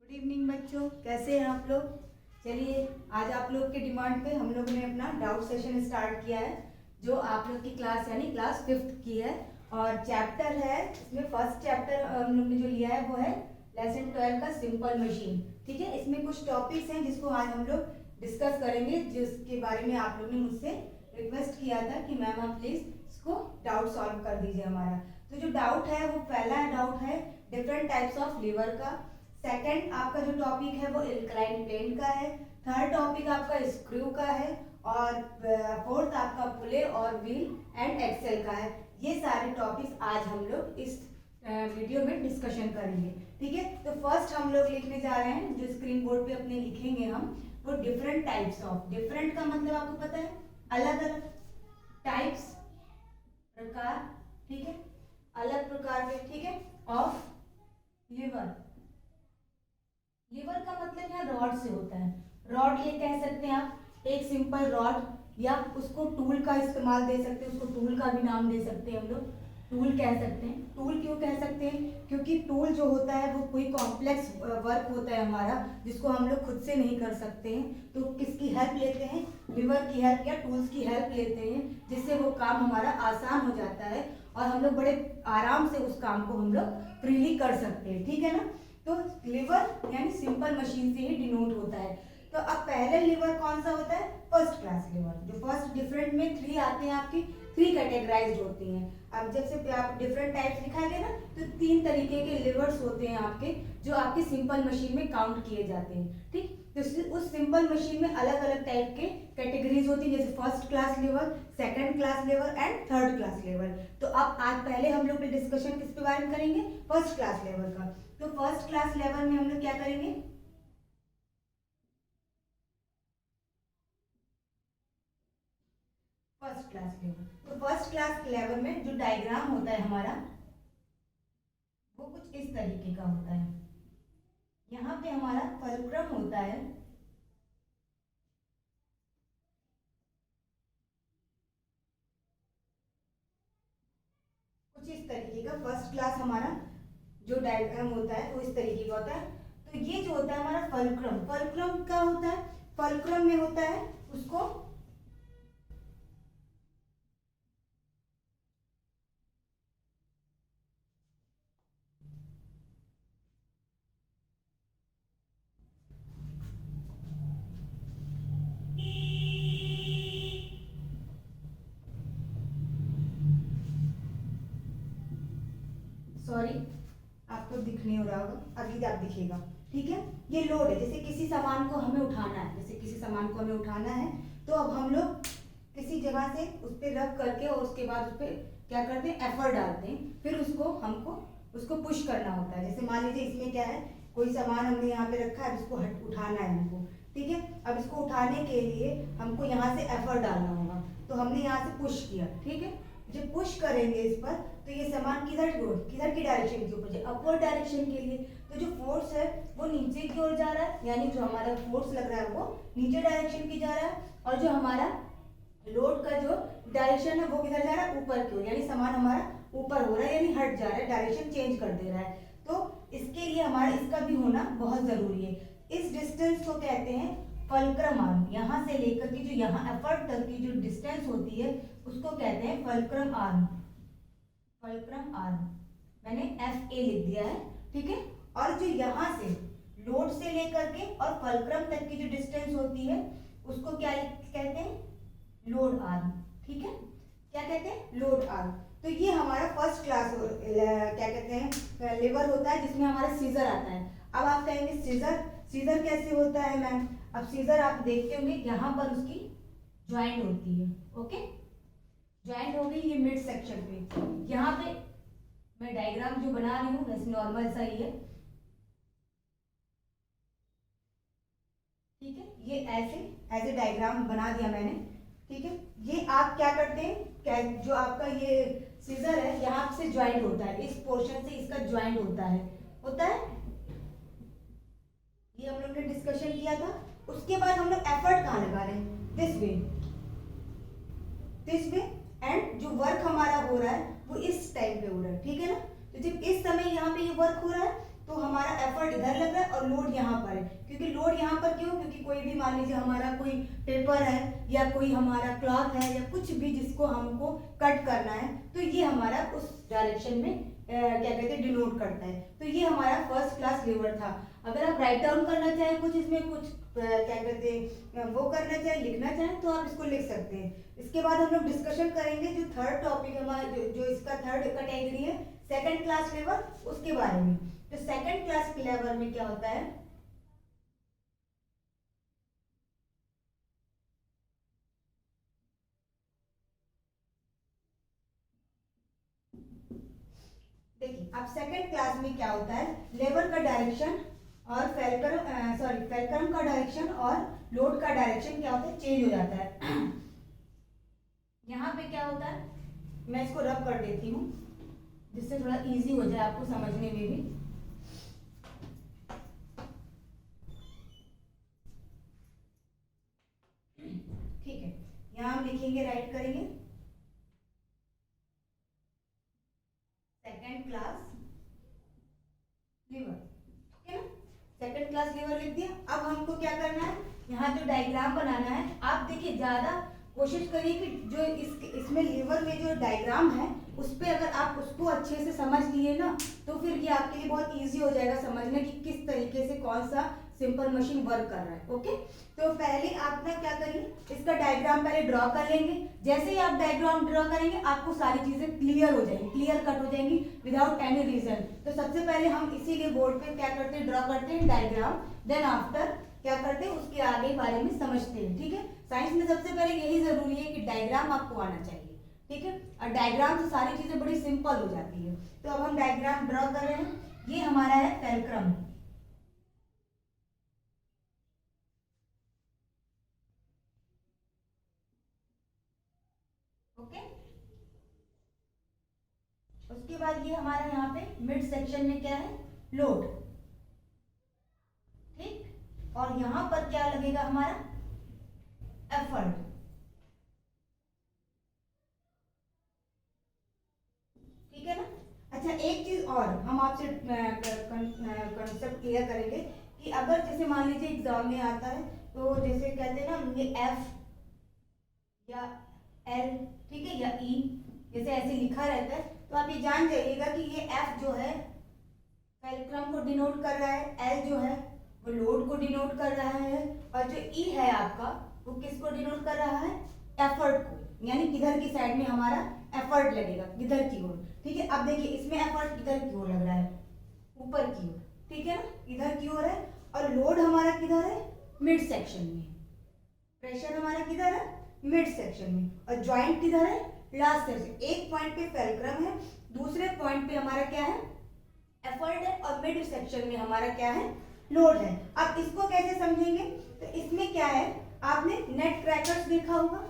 Good evening बच्चों, कैसे हैं आप लोग। चलिए आज आप लोग के डिमांड पे हम लोग ने अपना डाउट सेशन स्टार्ट किया है, जो आप लोग की क्लास यानी क्लास 5th की है। और चैप्टर है, इसमें फर्स्ट चैप्टर हम लोग ने जो लिया है वो है लेसन 12 का सिंपल मशीन। ठीक है, इसमें कुछ टॉपिक्स हैं जिसको आज हम लोग डिस्कस करेंगे, जिसके बारे में आप लोग ने मुझसे रिक्वेस्ट किया था कि मैम आप प्लीज़ इसको डाउट सॉल्व कर दीजिए हमारा। तो जो डाउट है वो पहला डाउट है डिफरेंट टाइप्स ऑफ लीवर का। सेकंड आपका जो टॉपिक है वो इंक्लाइन प्लेन का है। थर्ड टॉपिक आपका स्क्रू का है। और फोर्थ आपका पुले और व्हील एंड एक्सेल का है। ये सारे टॉपिक्स आज हम लोग इस वीडियो में डिस्कशन करेंगे। ठीक है, तो फर्स्ट हम लोग लिखने जा रहे हैं, जो स्क्रीन बोर्ड पे अपने लिखेंगे हम, वो डिफरेंट टाइप्स ऑफ। डिफरेंट का मतलब आपको पता है अलग अलग, टाइप्स प्रकार, ठीक है, अलग प्रकार के, ठीक है, ऑफ लिवर। लीवर का मतलब यहाँ रॉड से होता है। रॉड ये कह सकते हैं आप, एक सिंपल रॉड, या उसको टूल का इस्तेमाल दे सकते हैं, उसको टूल का भी नाम दे सकते हैं हम लोग, टूल कह सकते हैं। टूल क्यों कह सकते हैं, क्योंकि टूल जो होता है वो कोई कॉम्प्लेक्स वर्क होता है हमारा, जिसको हम लोग खुद से नहीं कर सकते हैं। तो किसकी हेल्प लेते हैं, लिवर की हेल्प या टूल्स की हेल्प लेते हैं, जिससे वो काम हमारा आसान हो जाता है और हम लोग बड़े आराम से उस काम को हम लोग फ्रीली कर सकते हैं। ठीक है ना, तो लिवर यानी सिंपल मशीन से ही डिनोट होता है। तो अब पहले लिवर कौन सा होता है, फर्स्ट क्लास लिवर, जो फर्स्ट डिफरेंट में 3 आते हैं, आपकी 3 कैटेगराइज्ड होती हैं। अब जब से आप डिफरेंट टाइप्स दिखाएंगे ना, तो 3 तरीके के लिवर्स होते हैं आपके, जो आपकी सिंपल मशीन में काउंट किए जाते हैं। ठीक, तो उस सिंपल मशीन में अलग अलग टाइप के कैटेगरीज होती है, जैसे first class liver, second class liver and third class liver. तो अब आज पहले हम लोग डिस्कशन किसके बारे में करेंगे, फर्स्ट क्लास लेवल का। तो फर्स्ट क्लास लेवल में हम लोग क्या करेंगे, फर्स्ट क्लास लेवल। तो फर्स्ट क्लास लेवल में जो डायग्राम होता है हमारा, वो कुछ इस तरीके का होता है। यहाँ पे हमारा फलक्रम होता है, कुछ इस तरीके का। फर्स्ट क्लास हमारा जो डायग्राम होता है वो इस तरीके का होता है। तो ये जो होता है हमारा फलक्रम, फलक्रम क्या होता है, फलक्रम में होता है उसको सॉरी आपको दिख नहीं हो रहा होगा, अभी आप दिखेगा। ठीक है, ये लोड है, जैसे किसी सामान को हमें उठाना है, जैसे किसी सामान को हमें उठाना है, तो अब हम लोग किसी जगह से उस पर रख करके और उसके बाद उस पर क्या करते हैं, एफर्ट डालते हैं, फिर उसको हमको उसको पुश करना होता है। जैसे मान लीजिए इसमें क्या है, कोई सामान हमने यहाँ पे रखा है, इसको उठाना है हमको। ठीक है, अब इसको उठाने के लिए हमको यहाँ से एफर्ट डालना होगा, तो हमने यहाँ से पुश किया। ठीक है, जब पुश करेंगे इस पर, तो ये सामान किधर की डायरेक्शन के ऊपर, अपवर्ड डायरेक्शन के लिए। तो जो फोर्स है वो नीचे की ओर जा रहा है, यानी जो हमारा फोर्स लग रहा है वो नीचे डायरेक्शन की जा रहा है, और जो हमारा लोड का जो डायरेक्शन है वो किधर जा रहा है, ऊपर की ओर, यानी सामान हमारा ऊपर हो रहा है, यानी हट जा रहा है, डायरेक्शन चेंज कर दे रहा है। तो इसके लिए हमारा इसका भी होना बहुत जरूरी है। इस डिस्टेंस को कहते हैं फलक्रम आर्म। यहाँ से लेकर के जो यहाँ एफर्ट तक की जो डिस्टेंस होती है उसको कहते हैं फलक्रम आर्म। फलक्रम आर्म मैंने एफ ए लिख दिया है। ठीक है, और जो यहाँ से लोड से लेकर के और फलक्रम तक की जो डिस्टेंस होती है उसको क्या कहते हैं, लोड आर्म। ठीक है, क्या कहते हैं, लोड आर्म। तो ये हमारा फर्स्ट क्लास क्या कहते हैं लिवर होता है, जिसमें हमारा सीजर आता है। अब आप कहेंगे सीजर, सीजर कैसे होता है मैम। अब सीजर आप देखते होंगे यहाँ पर उसकी ज्वाइंट होती है। ओके, ज्वाइंट हो गई, ये मिड सेक्शन पे। यहाँ पे मैं डायग्राम जो बना रही हूँ वैसे नॉर्मल सा ही है। ठीक है, ये ऐसे डायग्राम बना दिया मैंने। ठीक है, ये आप क्या करते हैं, जो आपका ये सीजर है यहाँ से ज्वाइंट होता है, इस पोर्शन से इसका ज्वाइंट होता है। ये हम लोग ने डिस्कशन किया था। उसके बाद हम लोग एफर्ट कहाँ लगा रहे हैं, दिस वे एंड जो वर्क हमारा हो रहा है वो इस टाइम पे हो रहा है। ठीक है ना, तो जब इस समय यहाँ पे ये वर्क हो रहा है तो हमारा एफर्ट इधर लग रहा है और और लोड यहाँ पर है। क्योंकि लोड यहाँ पर क्यों, क्योंकि कोई भी मान लीजिए हमारा कोई पेपर है या कोई हमारा क्लॉथ है या कुछ भी जिसको हमको कट करना है, तो ये हमारा उस डायरेक्शन में क्या कहते हैं डिनोट करता है। तो ये हमारा फर्स्ट क्लास लीवर था। अगर आप राइट डाउन करना चाहें कुछ इसमें कुछ क्या कहते हैं वो करना चाहें, लिखना चाहें, तो आप इसको लिख सकते हैं। इसके बाद हम लोग डिस्कशन करेंगे जो थर्ड टॉपिक हमारा जो इसका थर्ड कैटेगरी है सेकंड क्लास लेवल, उसके बारे में। तो सेकंड क्लास लेवल में क्या होता है, देखिए अब सेकंड क्लास में क्या होता है, लेवर का डायरेक्शन और फेल्क्रम का डायरेक्शन और लोड का डायरेक्शन क्या होता है, चेंज हो जाता है। यहाँ पे क्या होता है, मैं इसको रब कर देती हूँ जिससे थोड़ा इजी हो जाए आपको समझने में भी। ठीक है, यहाँ हम लिखेंगे, राइट करेंगे सेकंड क्लास लीवर, ठीक है ना। सेकंड क्लास लीवर लिख दिया। अब हमको क्या करना है, यहाँ जो डायग्राम बनाना है, आप देखिए ज्यादा कोशिश करिए कि जो इसमें लीवर में जो डायग्राम है उस पर अगर आप उसको अच्छे से समझ लिए ना, तो फिर ये आपके लिए बहुत इजी हो जाएगा समझने कि किस तरीके से कौन सा सिंपल मशीन वर्क कर रहा है। ओके, तो पहले आप ना क्या करिए, इसका डायग्राम पहले ड्रॉ कर लेंगे। जैसे ही आप डायग्राम ड्रॉ करेंगे आपको सारी चीजें क्लियर हो जाएंगी, क्लियर कट हो जाएंगी विदाउट एनी रीजन। तो सबसे पहले हम इसीलिए बोर्ड पे क्या करते हैं, ड्रॉ करते हैं डायग्राम, देन आफ्टर क्या करते हैं उसके आगे बारे में समझते हैं। ठीक है, साइंस में सबसे पहले यही जरूरी है कि डायग्राम आपको आना चाहिए। ठीक है, और डायग्राम से सारी चीजें बड़ी सिंपल हो जाती है। तो अब हम डायग्राम ड्रॉ कर रहे हैं, ये हमारा है फेल्क्रम। ओके, उसके बाद ये हमारा यहाँ पे मिड सेक्शन में क्या है, लोड। ठीक, और यहाँ पर क्या लगेगा हमारा, एफर्ट। ठीक है ना। अच्छा, एक चीज और हम आपसे कंसेप्ट क्लियर करेंगे कि अगर जैसे मान लीजिए एग्जाम में आता है, तो जैसे कहते हैं ना ये एफ या एल, ठीक है, या ई, जैसे ऐसे लिखा रहता है, तो आप ये जान जाइएगा कि ये एफ जो है फेल्क्रम को डिनोट कर रहा है, एल जो है वो लोड को डिनोट कर रहा है, और जो ई है आपका वो किसको डिनोट कर रहा है, एफर्ट को, यानी किधर की साइड में हमारा एफर्ट लगेगा, किधर की ओर। ठीक है, अब देखिए इसमें एफर्ट किधर की ओर लग रहा है, ऊपर की ओर। ठीक है ना, इधर की ओर है, और लोड हमारा किधर है, मिड सेक्शन में। प्रेशर हमारा किधर है, मिड सेक्शन में, और जॉइंट किधर है, लास्ट सेक्शन। एक पॉइंट पे फेल्क्रम है, दूसरे पॉइंट पे हमारा क्या है, एफर्ट है, और मिड सेक्शन में हमारा क्या है, लोड है। अब इसको कैसे समझेंगे, तो इसमें क्या है, आपने नेट क्रैकर्स देखा होगा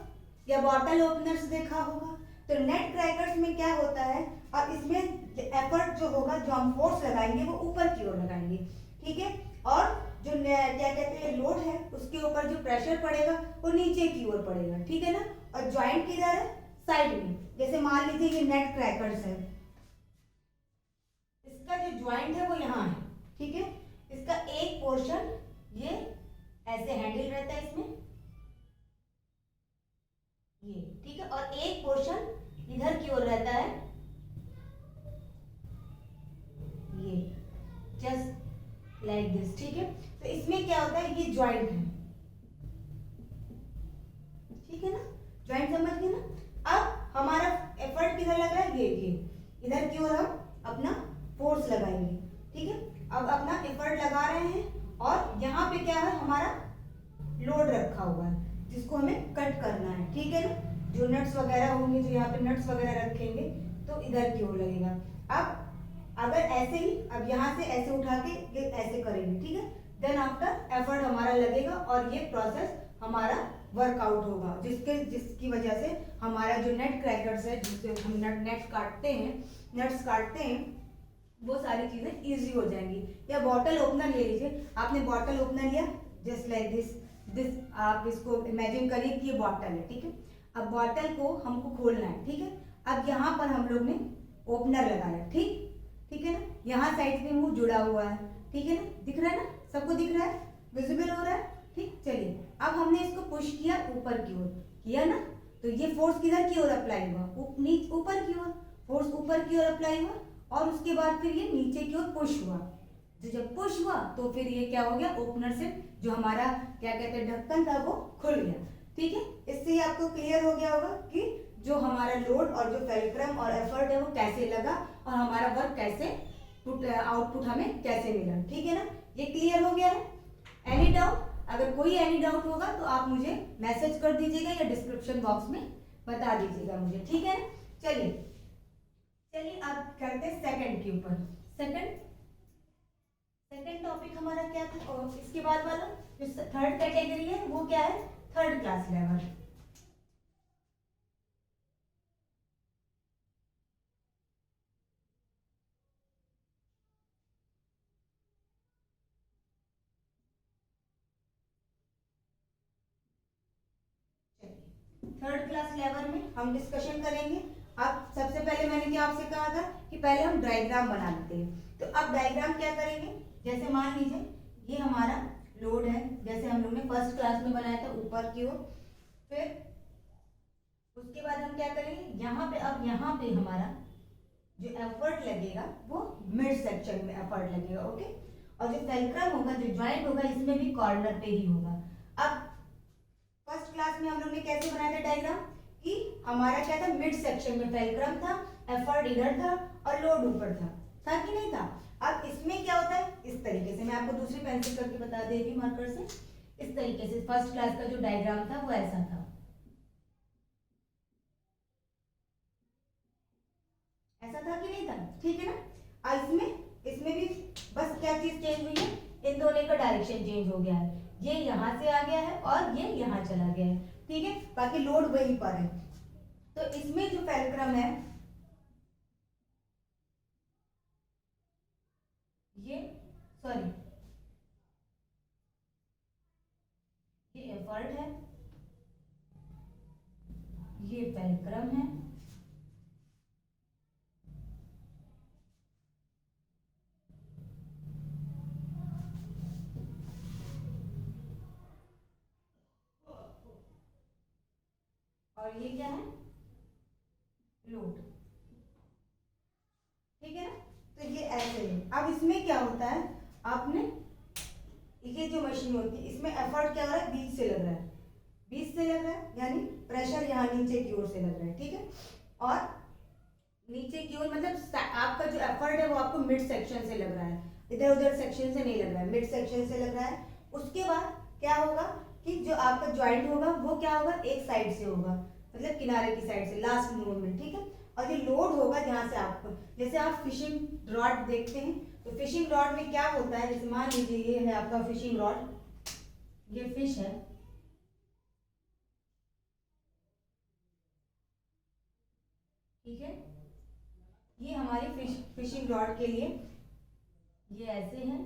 या बॉटल ओपनर्स देखा होगा। तो नेट क्रैकर्स में क्या होता है, और इसमें एफर्ट जो होगा, जो हम फोर्स लगाएंगे वो ऊपर की ओर लगाएंगे। ठीक है, और जो क्या कहते हैं लोड है उसके ऊपर जो प्रेशर पड़ेगा वो नीचे की ओर पड़ेगा। ठीक है ना, और जॉइंट किधर है, साइड में। जैसे मान लीजिए ये नेट क्रैकर्स है, इसका जो जॉइंट है वो यहाँ है। ठीक है, इसका एक पोर्शन ये ऐसे हैंडल रहता है इसमें, ये। ठीक है, और एक पोर्शन इधर की ओर रहता है, ये जस्ट लाइक दिस। ठीक है, तो इसमें क्या होता है, ये जॉइंट है। ठीक है ना, जॉइंट समझ गए ना। अब हमारा एफर्ट किधर लग रहा है, ये इधर की ओर हम अपना फोर्स लगाएंगे। ठीक है, अब अपना एफर्ट लगा रहे हैं, और यहाँ पे क्या है, हमारा लोड रखा हुआ है जिसको हमें कट करना है। ठीक है ना, जो नट्स वगैरह होंगे, जो यहाँ पे नट्स वगैरह रखेंगे, तो इधर की ओर लगेगा। अब अगर ऐसे ही, अब यहाँ से ऐसे उठा के ये ऐसे करेंगे। ठीक है, देन आफ्टर एफर्ट हमारा लगेगा, और ये प्रोसेस हमारा वर्कआउट होगा, जिसकी वजह से हमारा जो नेट क्रैकर्स है, जिससे हम नट्स काटते हैं, वो सारी चीजें इजी हो जाएंगी। या बॉटल ओपनर ले लीजिए, आपने बॉटल ओपनर लिया, जस्ट लाइक दिस आप इसको इमेजिन करिए कि ये बॉटल है। ठीक है, अब बॉटल को हमको खोलना है। ठीक है, अब यहाँ पर हम लोग ने ओपनर लगाया। ठीक है ना, यहाँ साइड में मुंह जुड़ा हुआ है। ठीक है ना, दिख रहा है ना, दिख रहा है, विजिबल हो रहा है। ठीक, चलिए अब हमने इसको पुश किया ऊपर की ओर, किया ना, तो ये फोर्स किधर की ओर अप्लाई हुआ, ऊपर की ओर, फोर्स ऊपर की ओर अप्लाई हुआ, और उसके बाद फिर ये नीचे की ओर पुश हुआ। तो जब पुश हुआ तो फिर ये क्या हो गया, ओपनर से जो हमारा क्या कहते हैं ढक्कन था वो खुल गया। ठीक है, इससे ही आपको क्लियर हो गया होगा कि जो हमारा लोड और जो फेल्क्रम और एफर्ट है वो कैसे लगा और हमारा वर्क कैसे आउटपुट हमें कैसे मिला। ठीक है ना, ये क्लियर हो गया है। Any doubt? अगर कोई एनी डाउट होगा तो आप मुझे मैसेज कर दीजिएगा या डिस्क्रिप्शन बॉक्स में बता दीजिएगा मुझे। ठीक है ना, चलिए चलिए अब करते हैं सेकंड के ऊपर। सेकंड टॉपिक हमारा क्या था, और इसके बाद वाला जो थर्ड कैटेगरी है वो क्या है, third class level. Third class level में हम डिस्कशन करेंगे। अब सबसे पहले मैंने क्या आपसे कहा था कि पहले हम डायग्राम बना लेते हैं। तो अब डायग्राम क्या करेंगे, जैसे मान लीजिए ये हमारा लोड है, जैसे हम लोग ने फर्स्ट क्लास में बनाया था ऊपर की ओर। फिर उसके बाद हम क्या करेंगे, यहाँ पे अब यहाँ पे हमारा जो एफर्ट लगेगा वो मिड सेक्शन में एफर्ट लगेगा। ओके, और जो फेल्क्रम होगा, जो ज्वाइंट होगा, इसमें भी कॉर्नर पे ही होगा। अब फर्स्ट क्लास में हम लोग ने कैसे बनाया था डायग्राम कि हमारा क्या था, मिड सेक्शन में फेल्क्रम था, एफर्ट इधर था और लोड ऊपर था कि नहीं था। अब इसमें क्या होता है, इस तरीके से मैं आपको दूसरी पेंसिल करके बता दे रही हूँ मार्कर से। इस तरीके से फर्स्ट क्लास का जो डायग्राम था वो ऐसा था, ऐसा था कि नहीं था। ठीक है ना, इसमें भी बस क्या चीज चेंज हुई है, इन दोनों का डायरेक्शन चेंज हो गया है। ये यहाँ से आ गया है और ये यहाँ चला गया है। ठीक है, बाकी लोड वहीं पर है। तो इसमें जो फेल्क्रम है ये सॉरी ये एफर्ट है, ये फेल्क्रम है, और ये क्या है, लोड। ठीक है ना, तो ये ऐसे है। अब इसमें क्या होता है, आपने ये जो मशीन होती है इसमें एफर्ट क्या हो रहा है, बीच से लग रहा है, बीच से लग रहा है, यानी प्रेशर यहाँ नीचे की ओर से लग रहा है। ठीक है, और नीचे की ओर मतलब आपका जो एफर्ट है वो आपको मिड सेक्शन से लग रहा है, इधर उधर सेक्शन से नहीं लग रहा है, मिड सेक्शन से लग रहा है। उसके बाद क्या होगा कि जो आपका ज्वाइंट होगा वो क्या होगा, एक साइड से होगा, मतलब किनारे की साइड से, लास्ट नोड में। ठीक है, और ये लोड होगा जहाँ से आपको, जैसे आप फिशिंग रॉड देखते हैं तो फिशिंग रॉड में क्या होता है, जैसे मान लीजिए ये है आपका फिशिंग रॉड, ये फिश है। ठीक है, ये हमारी फिशिंग रॉड के लिए ये ऐसे है,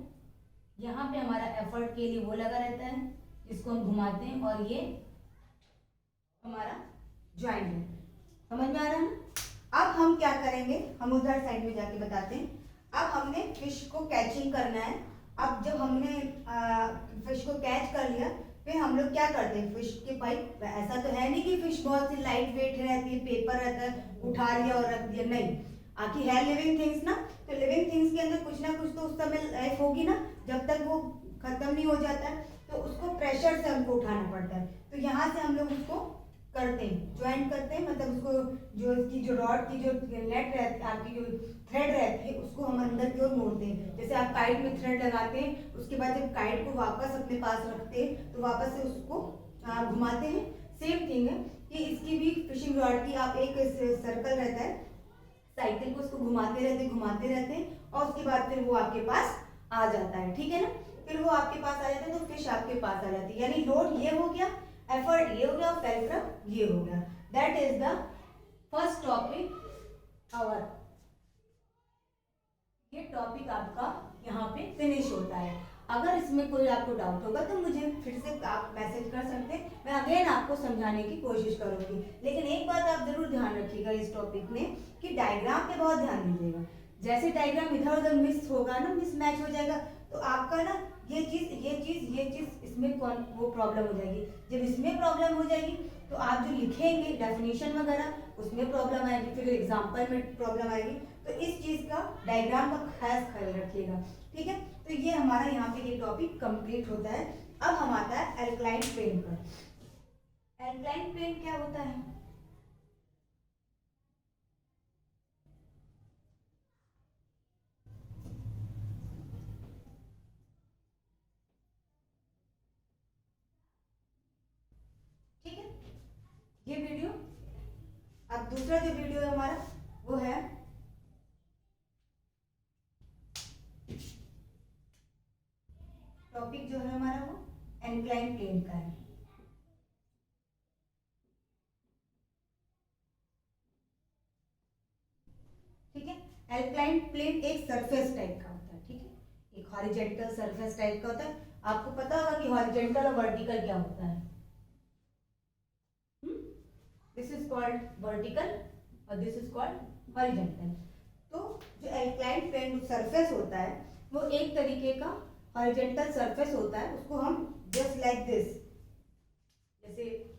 यहाँ पे हमारा एफर्ट के लिए वो लगा रहता है जिसको हम घुमाते हैं, और ये हमारा ज्वाइंट है। समझ में आ रहा है ना। अब हम क्या करेंगे, हम उधर साइड में जाके बताते हैं। अब हमने फिश को कैचिंग करना है। अब जब हमने फिश को कैच कर लिया, फिर हम लोग क्या करते हैं, फिश के पाइप, ऐसा तो है नहीं कि फिश बहुत सी लाइट वेट रहती है, पेपर रहता है, उठा लिया और रख दिया, नहीं। आखिर है लिविंग थिंग्स ना, तो लिविंग थिंग्स के अंदर कुछ ना कुछ तो उस समय लाइफ होगी ना, जब तक वो खत्म नहीं हो जाता है तो उसको प्रेशर से हमको उठाना पड़ता है। तो यहाँ से हम लोग उसको करते हैं, ज्वाइंट करते हैं, मतलब उसको जो इसकी जो रॉड की जो नेट रहती है, आपकी जो थ्रेड रहती है, उसको हम अंदर की ओर मोड़ते हैं। जैसे आप काइट में थ्रेड लगाते हैं, उसके बाद जब काइट को वापस अपने पास रखते हैं तो वापस से उसको घुमाते हैं। सेम थिंग है कि इसकी भी फिशिंग रॉड की आप एक सर्कल रहता है, साइकिल को उसको घुमाते रहते हैं, और उसके बाद फिर वो आपके पास आ जाता है। ठीक है ना, फिर वो आपके पास आ जाता है तो फिश आपके पास आ जाती है। यानी लोड ये हो गया, एफर्ट ये हो गया, और फेल्क्रम ये हो गया। That is the first topic our. ये टॉपिक आपका यहाँ पे फिनिश होता है। अगर इसमें कोई आपको डाउट होगा तो मुझे फिर से आप मैसेज कर सकते हैं, मैं अगेन आपको समझाने की कोशिश करूंगी। लेकिन एक बात आप जरूर ध्यान रखिएगा इस टॉपिक में कि डायग्राम पे बहुत ध्यान दीजिएगा। जैसे डायग्राम इधर उधर मिस होगा ना, मिस मैच हो जाएगा, तो आपका ना ये चीज इसमें कौन वो प्रॉब्लम हो जाएगी। जब इसमें प्रॉब्लम हो जाएगी तो आप जो लिखेंगे डेफिनेशन वगैरह उसमें प्रॉब्लम आएगी, फिर एग्जाम्पल में प्रॉब्लम आएगी। तो इस चीज का डायग्राम का खास ख्याल रखिएगा, ठीक है। तो ये हमारा यहाँ पे ये टॉपिक कंप्लीट होता है। अब हम आता है एल्कलाइन प्लेन पर। एल्कलाइन प्लेन क्या होता है? ठीक है, ये वीडियो। अब दूसरा जो वीडियो है हमारा वो है टॉपिक जो है हमारा वो एल्कलाइन प्लेन का है। ठीक है, एल्कलाइन प्लेन एक सरफेस टाइप का होता है, ठीक है, एक हॉरिजॉन्टल सरफेस टाइप का होता है। आपको पता होगा कि हॉरिजॉन्टल और वर्टिकल क्या होता है। दिस इज कॉल्ड वर्टिकल और दिस इज कॉल्ड हॉरिजॉन्टल। तो जो एल्कलाइन प्लेन सरफेस होता है वो एक तरीके का हॉरिजॉन्टल सरफेस होता है। उसको हम जस्ट लाइक दिस, जैसे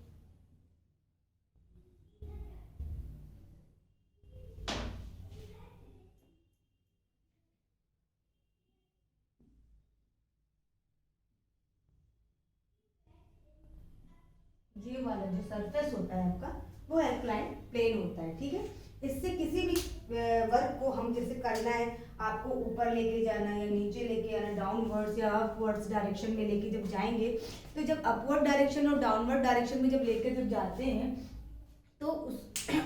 ये वाला जो सरफेस होता है आपका वो एल्कलाइन प्लेन होता है, ठीक है। इससे किसी भी वर्क को हम जैसे करना है, आपको ऊपर लेके जाना है या नीचे लेके आना, डाउनवर्ड्स या अपवर्ड्स डायरेक्शन में लेके जब जाएंगे, तो जब अपवर्ड डायरेक्शन और डाउनवर्ड डायरेक्शन में जब लेके जब जाते हैं तो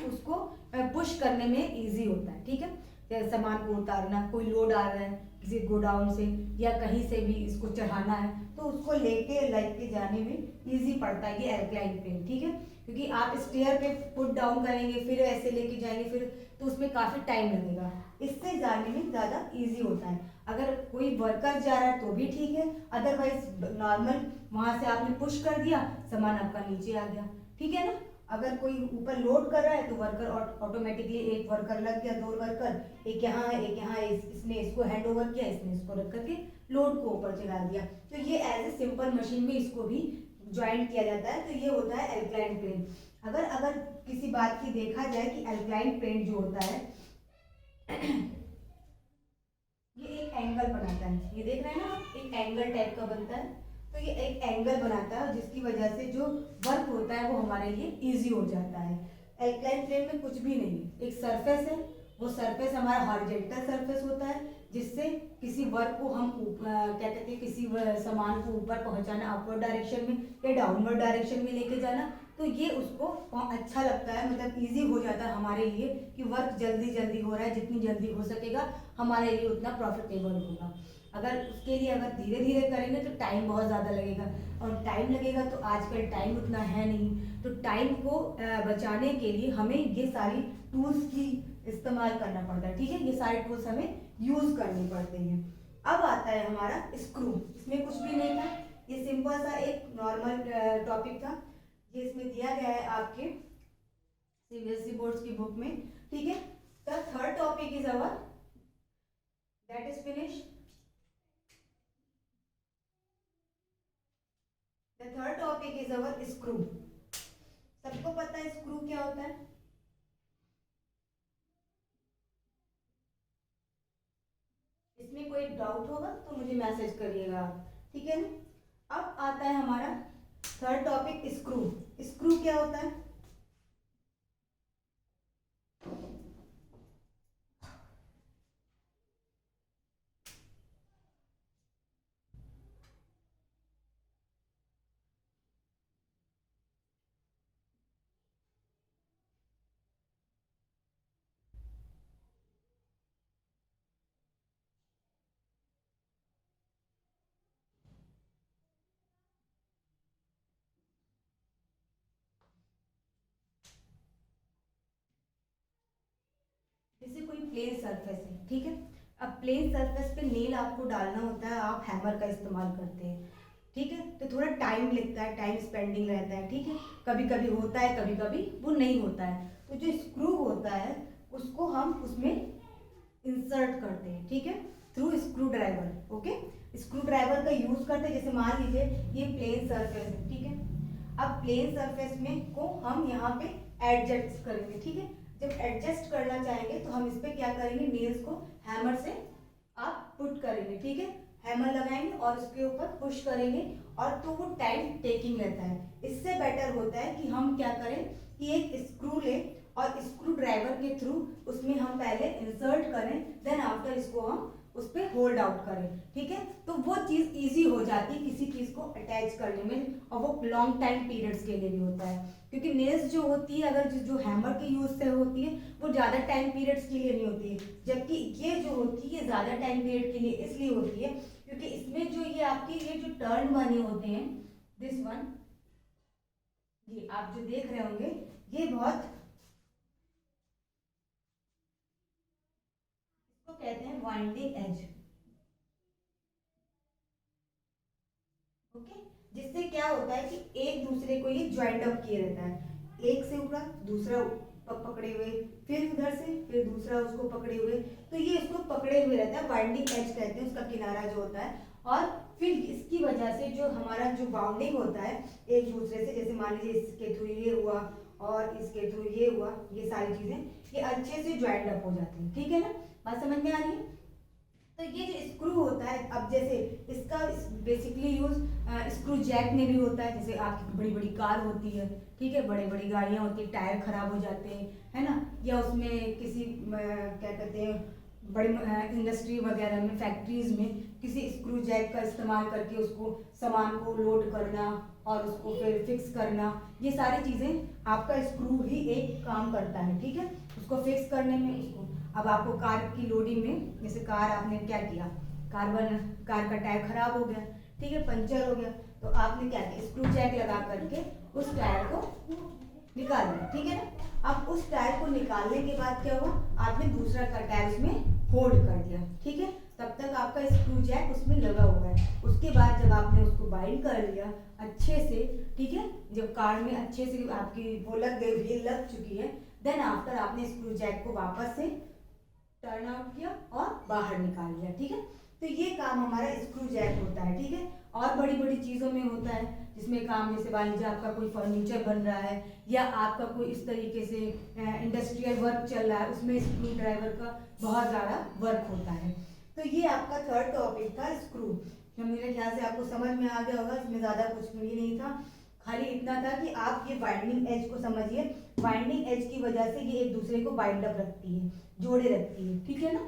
उसको पुश करने में इजी होता है, ठीक है। जैसे सामान को उतारना, कोई लोड आ रहा है किसी गोडाउन से या कहीं से भी इसको चढ़ाना है तो उसको लेके जाने में इजी पड़ता है ये एल्कलाइन प्लेन, ठीक है। क्योंकि आप स्टेयर पे पुट डाउन करेंगे फिर ऐसे लेके जाएंगे फिर तो उसमें काफ़ी टाइम लगेगा। इससे जाने में ज़्यादा इजी होता है। अगर कोई वर्कर जा रहा है तो भी ठीक है, अदरवाइज नॉर्मल वहाँ से आपने पुश कर दिया, सामान आपका नीचे आ गया, ठीक है ना। अगर कोई ऊपर लोड कर रहा है तो वर्कर ऑटोमेटिकली, एक वर्कर लग गया, दो वर्कर, एक यहाँ है एक यहाँ है, इसने इसको हैंड ओवर किया, इसने इसको रख करके लोड को ऊपर चढ़ा दिया। तो ये एज ए सिंपल मशीन में इसको भी ज्वाइंट किया जाता है। तो ये होता है एल्कलाइन प्लेन। अगर अगर किसी बात की देखा जाए कि एल्कलाइन प्लेन जो होता है ये एक एंगल बनाता है, ये देख रहे हैं ना, एक एंगल टाइप का बनता है। तो ये एक एंगल बनाता है जिसकी वजह से जो वर्क होता है वो हमारे लिए इजी हो जाता है। एल्कलाइन प्लेन में कुछ भी नहीं है, एक सरफेस है, वो सरफेस हमारा हॉरिजॉन्टल सरफेस होता है जिससे किसी वर्क को हम क्या कहते हैं, किसी सामान को ऊपर पहुंचाना, अपवर्ड डायरेक्शन में या डाउनवर्ड डायरेक्शन में लेके जाना, तो ये उसको अच्छा लगता है, मतलब इजी हो जाता है हमारे लिए कि वर्क जल्दी जल्दी हो रहा है, जितनी जल्दी हो सकेगा हमारे लिए उतना प्रॉफिटेबल होगा। अगर उसके लिए अगर धीरे धीरे करेंगे तो टाइम बहुत ज़्यादा लगेगा, और टाइम लगेगा तो आजकल टाइम उतना है नहीं। तो टाइम को बचाने के लिए हमें ये सारी टूल्स की इस्तेमाल करना पड़ता है, ठीक है। ये सारे टूल्स हमें यूज़ करने पड़ते हैं। अब आता है हमारा स्क्रू। इसमें कुछ भी नहीं था, ये सिंपल सा एक नॉर्मल टॉपिक था। ये इसमें दिया गया है आपके सीबीएसई बोर्ड्स की बुक में, ठीक है। The third topic is our that is finish. The third topic is our screw. सबको पता है स्क्रू क्या होता है? इसमें कोई डाउट होगा तो मुझे मैसेज करिएगा, ठीक है ना। अब आता है हमारा थर्ड टॉपिक स्क्रू। स्क्रू क्या होता है? जैसे कोई प्लेन सरफेस है, ठीक है। अब प्लेन सरफेस पे नेल आपको डालना होता है, आप हैमर का इस्तेमाल करते हैं, ठीक है। तो थोड़ा टाइम लगता है, टाइम स्पेंडिंग रहता है, ठीक है। कभी कभी होता है, कभी कभी वो नहीं होता है। तो जो स्क्रू होता है उसको हम उसमें इंसर्ट करते हैं, ठीक है, through screw driver. Okay, screw driver का यूज करते हैं। जैसे मान लीजिए ये प्लेन सरफेस है, ठीक है। अब प्लेन सरफेस में को हम यहाँ पे एडजस्ट करेंगे, ठीक है। जब एडजस्ट करना चाहेंगे तो हम इस पे क्या करेंगे, नेल्स को हैमर से आप पुट करेंगे, ठीक है। हैमर लगाएंगे और उसके ऊपर पुश करेंगे और तो वो टाइम टेकिंग रहता है। इससे बेटर होता है कि हम क्या करें कि एक स्क्रू ले और स्क्रू ड्राइवर के थ्रू उसमें हम पहले इंसर्ट करें, देन आफ्टर इसको हम उस पर होल्ड आउट करें, ठीक है। तो वो चीज़ इजी हो जाती है किसी चीज़ को अटैच करने में, और वो लॉन्ग टाइम पीरियड्स के लिए भी होता है। क्योंकि नेल्स जो होती है अगर जो हैमर के यूज से होती है वो ज़्यादा टाइम पीरियड्स के लिए नहीं होती है, जबकि ये जो होती है ज़्यादा टाइम पीरियड के लिए इसलिए होती है क्योंकि इसमें जो ये आपके ये जो टर्न बने होते हैं, दिस वन, ये आप जो देख रहे होंगे ये बहुत, इसको कहते हैं वाइंडिंग एज, ओके। जिससे क्या होता है कि एक दूसरे को ये ज्वाइंट अप किए रहता है, एक से उड़ा दूसरा पकड़े हुए, फिर उधर से फिर दूसरा उसको पकड़े हुए, तो ये इसको पकड़े हुए रहता है, वाइंडिंग एज कहते हैं उसका किनारा जो होता है। और फिर इसकी वजह से जो हमारा जो बाउंडिंग होता है एक दूसरे से, जैसे मान लीजिए इसके थ्रू ये हुआ और इसके थ्रू ये हुआ, ये सारी चीजें ये अच्छे से ज्वाइंट अप हो जाती है, ठीक है ना, बात समझ में आ रही है। तो ये जो स्क्रू होता है, अब जैसे इसका बेसिकली यूज स्क्रू जैक में भी होता है। जैसे आपकी बड़ी बड़ी कार होती है, ठीक है, बड़ी बड़ी गाड़ियाँ होती है, टायर खराब हो जाते हैं, है ना, या उसमें किसी क्या कहते हैं बड़ी इंडस्ट्री वगैरह में, फैक्ट्रीज में किसी स्क्रू जैक का इस्तेमाल करके उसको सामान को लोड करना और उसको फिर फिक्स करना, ये सारी चीज़ें आपका स्क्रू ही एक काम करता है, ठीक है, उसको फिक्स करने में। उसको अब आपको कार की लोडिंग में, जैसे कार आपने क्या किया, कार का टायर खराब हो गया, ठीक है, पंचर हो गया, तो आपने क्या किया, स्क्रू जैक लगा करके उस टायर को निकाल दिया, ठीक है ना। अब उस टायर को निकालने के बाद क्या हुआ, आपने दूसरा का टायर उसमें होल्ड कर दिया, ठीक है, तब तक आपका स्क्रू जैक उसमें लगा हुआ है। उसके बाद जब आपने उसको बाइंड कर लिया अच्छे से, ठीक है, जब कार में अच्छे से आपकी वो लग गई, व्हील लग चुकी है, देन आफ्टर आपने स्क्रू जैक को वापस से टर्न आउट किया और बाहर निकाल लिया, ठीक है। तो ये काम हमारा स्क्रू जैक होता है, ठीक है। और बड़ी बड़ी चीज़ों में होता है जिसमें काम, जैसे मान लीजिए आपका कोई फर्नीचर बन रहा है या आपका कोई इस तरीके से इंडस्ट्रियल वर्क चल रहा है, उसमें स्क्रू ड्राइवर का बहुत ज़्यादा वर्क होता है। तो ये आपका थर्ड टॉपिक था स्क्रू। मेरे ख्याल से आपको समझ में आ गया होगा, इसमें ज़्यादा कुछ भी नहीं था, खाली इतना था कि आप ये बाइंडिंग एज को समझिए। बाइंडिंग एज की वजह से ये एक दूसरे को बाइंड अप रखती है, जोड़े रखती है, ठीक है ना,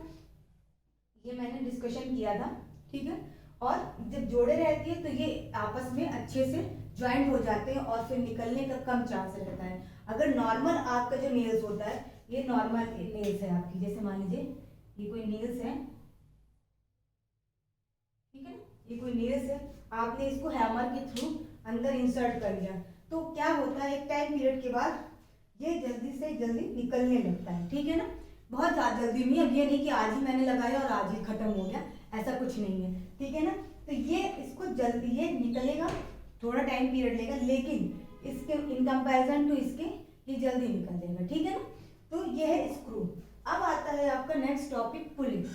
ये मैंने डिस्कशन किया था, ठीक है। और जब जोड़े रहती है तो ये आपस में अच्छे से ज्वाइंट हो जाते हैं और फिर निकलने का कम चांस रहता है। अगर नॉर्मल आपका जो नेल्स होता है, ये नॉर्मल नेल्स है आपकी, जैसे मान लीजिए ये कोई नेल्स है, ठीक है, ये कोई नेल्स है, आपने इसको हैमर के थ्रू अंदर इंसर्ट कर लिया, तो क्या होता है एक टाइम पीरियड के बाद ये जल्दी से जल्दी निकलने लगता है, ठीक है ना, बहुत ज़्यादा जल्दी नहीं। अब ये नहीं कि आज ही मैंने लगाया और आज ही खत्म हो गया, ऐसा कुछ नहीं है, ठीक है ना। तो ये इसको जल्दी ये निकलेगा, थोड़ा टाइम पीरियड लेगा, लेकिन इसके इन कंपैरिजन टू इसके ये जल्दी निकल जाएगा, ठीक है ना। तो ये है स्क्रू। अब आता है आपका नेक्स्ट टॉपिक, पुलिंग।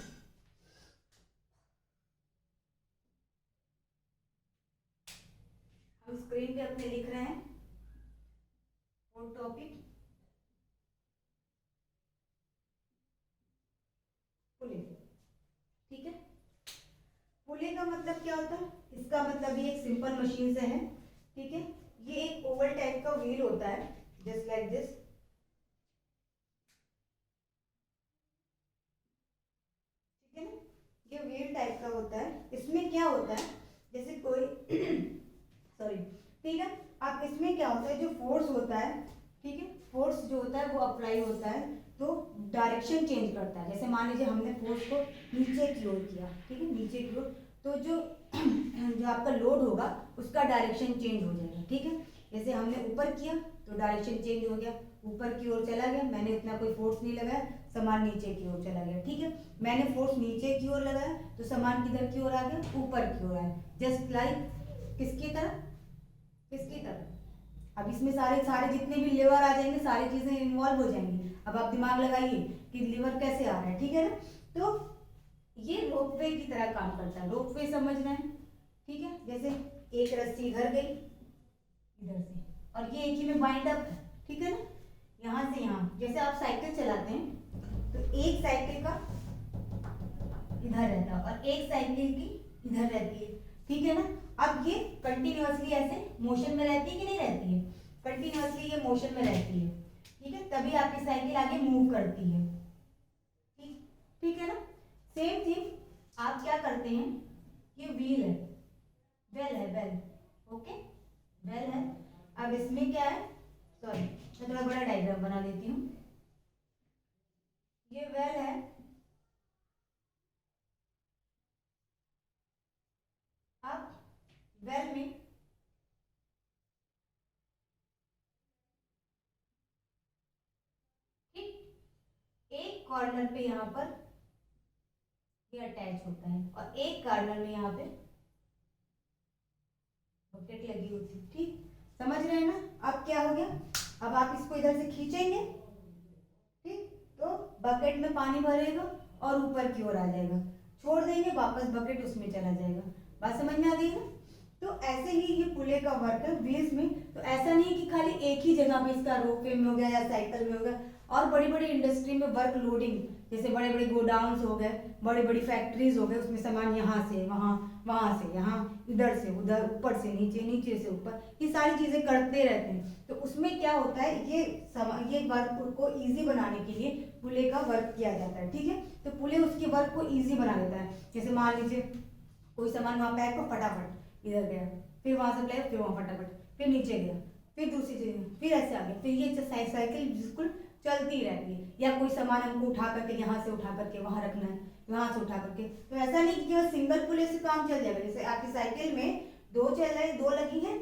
हम स्क्रीन पे अपने लिख रहे हैं फोर्थ टॉपिक, पुलिंग, ठीक है। पुलिंग का मतलब क्या होता है, इसका मतलब ये एक सिंपल मशीन से है, ठीक है। ये एक ओवल टाइप का व्हील होता है, जस्ट लाइक दिस, ठीक है ना, ये व्हील टाइप का होता है। इसमें क्या होता है, जैसे कोई सॉरी, ठीक है, अब इसमें क्या होता है, जो फोर्स होता है, ठीक है, फोर्स जो होता है वो अप्लाई होता है तो डायरेक्शन चेंज करता है। जैसे मान लीजिए हमने फोर्स को नीचे की ओर किया, ठीक है, नीचे की ओर, तो जो जो आपका लोड होगा उसका डायरेक्शन चेंज हो जाएगा, ठीक है। जैसे हमने ऊपर किया तो डायरेक्शन चेंज हो गया, ऊपर की ओर चला गया, मैंने इतना कोई फोर्स नहीं लगाया, सामान नीचे की ओर चला गया, ठीक है। मैंने फोर्स नीचे की ओर लगाया तो सामान किधर की ओर आ गया, ऊपर की ओर आया, जस्ट लाइक किसकी तरह, किसकी तरह, अब इसमें सारे सारे जितने भी लेवर आ जाएंगे, सारी चीजें इन्वॉल्व हो जाएंगी। अब आप दिमाग लगाइए कि लीवर कैसे आ रहा है, ठीक है ना। तो ये रोपवे की तरह काम करता है, रोपवे समझना है, ठीक है। जैसे एक रस्सी इधर गई इधर से, और ये एक ही में बाइंड अप है, ठीक है ना, यहाँ से यहाँ। जैसे आप साइकिल चलाते हैं तो एक साइकिल का इधर रहता है और एक साइकिल की इधर रहती है, ठीक है ना। अब ये कंटिन्यूअसली ऐसे मोशन में रहती है कि नहीं रहती है, कंटिन्यूअसली ये मोशन में रहती है, ठीक है, तभी आपकी साइकिल आगे मूव करती है, ठीक ठीक है ना। सेम थिंग आप क्या करते हैं, ये व्हील है, बेल है, बेल, ओके, बेल है। अब इसमें क्या है, सॉरी मैं थोड़ा बड़ा डायग्राम बना लेती हूँ। ये बेल है, अब बेल में ठीक एक कॉर्नर पे यहाँ पर ये अटैच होता है और एक कॉर्नर में यहाँ पे बकेट लगी होती है, ठीक, समझ रहे हैं ना। अब क्या हो गया, अब आप इसको इधर से खींचेंगे, ठीक, तो बकेट में पानी भरेगा और ऊपर की ओर आ जाएगा, छोड़ देंगे वापस बकेट उसमें चला जाएगा। बात समझ में आ गई ना। तो ऐसे ही ये पुले का वर्क है व्हील्स में। तो ऐसा नहीं है कि खाली एक ही जगह पे इसका रोपवे में हो गया या साइकिल में हो गया, और बड़ी बड़ी इंडस्ट्री में वर्क लोडिंग, जैसे बड़े बड़े गोडाउन्स हो गए, बड़ी बड़ी फैक्ट्रीज हो गए, उसमें सामान यहाँ से वहाँ, वहाँ से यहाँ, इधर से उधर, ऊपर से नीचे, नीचे से ऊपर, ये सारी चीज़ें करते रहते हैं। तो उसमें क्या होता है, ये वर्क को ईजी बनाने के लिए पुले का वर्क किया जाता है, ठीक है। तो पुले उसके वर्क को ईजी बना देता है। जैसे मान लीजिए कोई सामान वहाँ पैक हो, फटाफट इधर गया, फिर वहाँ से लाया, फिर वहाँ फटाफट, फिर नीचे गया, फिर दूसरी जगह, फिर ऐसे आ गया, फिर ये साइकिल बिल्कुल चलती रहती है। या कोई सामान हमको उठा करके यहाँ से उठा करके वहाँ रखना है, वहाँ से उठा करके, तो ऐसा नहीं कि केवल सिंगल पुले से काम चल जाएगा। जैसे आपकी साइकिल में दो चल रही, दो लगी है,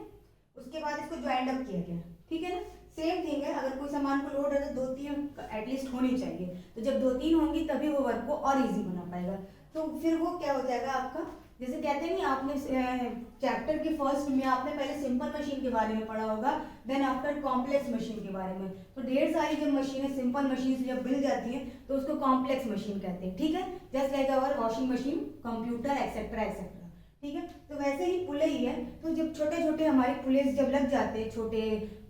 उसके बाद इसको ज्वाइंट अप किया गया, ठीक है ना। सेम थिंग है, अगर कोई सामान को लोड है तो दो तीन एटलीस्ट होनी चाहिए। तो जब दो तीन होंगी तभी वो वर्क को और इजी बना पाएगा। तो फिर वो क्या हो जाएगा आपका, जैसे कहते हैं नहीं, आपने चैप्टर के फर्स्ट में आपने पहले सिंपल मशीन के बारे में पढ़ा होगा, देन आफ्टर कॉम्प्लेक्स मशीन के बारे में। तो ढेर सारी जब मशीनें सिंपल मशीन से जब मिल जाती हैं तो उसको कॉम्प्लेक्स मशीन कहते हैं, ठीक है। Just like our washing machine, computer, etcetera etcetera, ठीक है। तो वैसे ही पुले ही है। तो जब छोटे छोटे हमारे पुले जब लग जाते हैं, छोटे,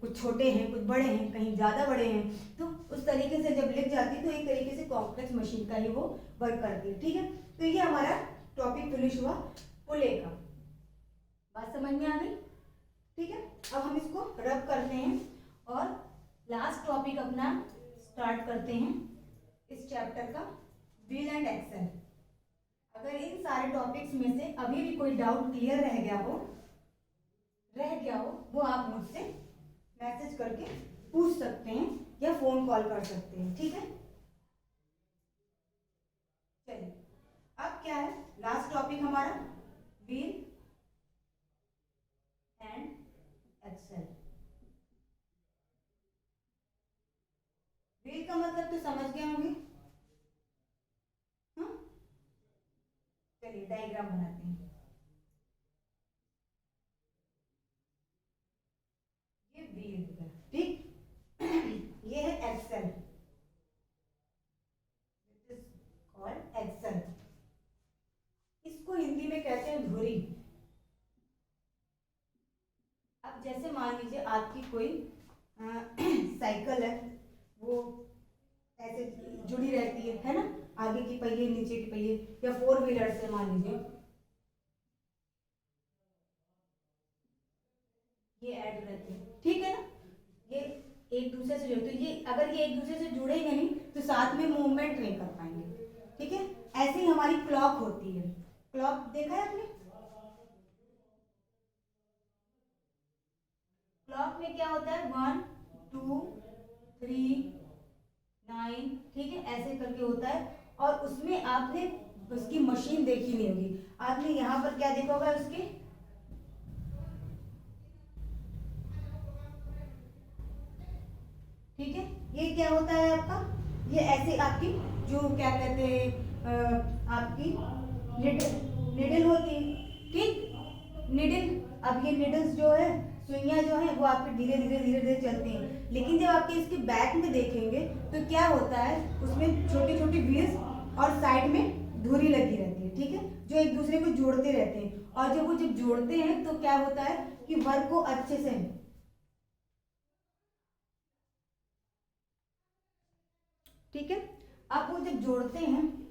कुछ छोटे हैं, कुछ बड़े हैं, कहीं ज़्यादा बड़े हैं, तो उस तरीके से जब लग जाती है तो एक तरीके से कॉम्प्लेक्स मशीन का ही वो वर्क करती है, ठीक है। तो ये हमारा टॉपिक फिनिश हुआ पुले का। बात समझ में आ गई, ठीक है। अब हम इसको रब करते हैं और लास्ट टॉपिक अपना स्टार्ट करते हैं इस चैप्टर का, व्हील एंड एक्सेल। अगर इन सारे टॉपिक्स में से अभी भी कोई डाउट क्लियर रह गया हो वो आप मुझसे मैसेज करके पूछ सकते हैं या फोन कॉल कर सकते हैं, ठीक है। चलिए अब क्या है, लास्ट टॉपिक हमारा व्हील एंड एक्सेल। व्हील का मतलब तो समझ गए होंगे, हाँ। चलिए डायग्राम बनाते हैं। ये व्हील होगा, ठीक। ये है एक्सेल, कॉल्ड एक्सेल। इसको हिंदी में कहते हैं धुरी। अब जैसे मान लीजिए आपकी कोई साइकिल है, वो ऐसे जुड़ी रहती है ना, आगे की पहिए नीचे की पहिए, या फोर व्हीलर से मान लीजिए ये ऐड रहते हैं, ठीक है ना। ये एक दूसरे से जुड़े, तो ये अगर ये एक दूसरे से जुड़ेंगे नहीं तो साथ में मूवमेंट नहीं कर पाएंगे, ठीक है। ऐसे ही हमारी क्लॉक होती है। क्लॉक देखा है आपने, क्लॉक में क्या होता है, 1 2 3 9, ठीक है, ऐसे करके होता है। और उसमें आपने उसकी मशीन देखी नहीं होगी, आपने यहाँ पर क्या देखा होगा उसके, ठीक है। ये क्या होता है आपका, ये ऐसे आपकी जो क्या कहते हैं आपकी निडल होती है, ठीक, निडल। अब ये निडल्स जो है, सुइयां जो है, वो आपके धीरे धीरे धीरे धीरे चलती हैं। लेकिन जब आपके इसके बैक में देखेंगे तो क्या होता है, उसमें छोटी छोटी व्हील्स और साइड में धुरी लगी रहती है, ठीक है, जो एक दूसरे को जोड़ते रहते हैं। और जब वो जोड़ते हैं तो क्या होता है कि वर्क को अच्छे से, ठीक है, अब वो जब जोड़ते हैं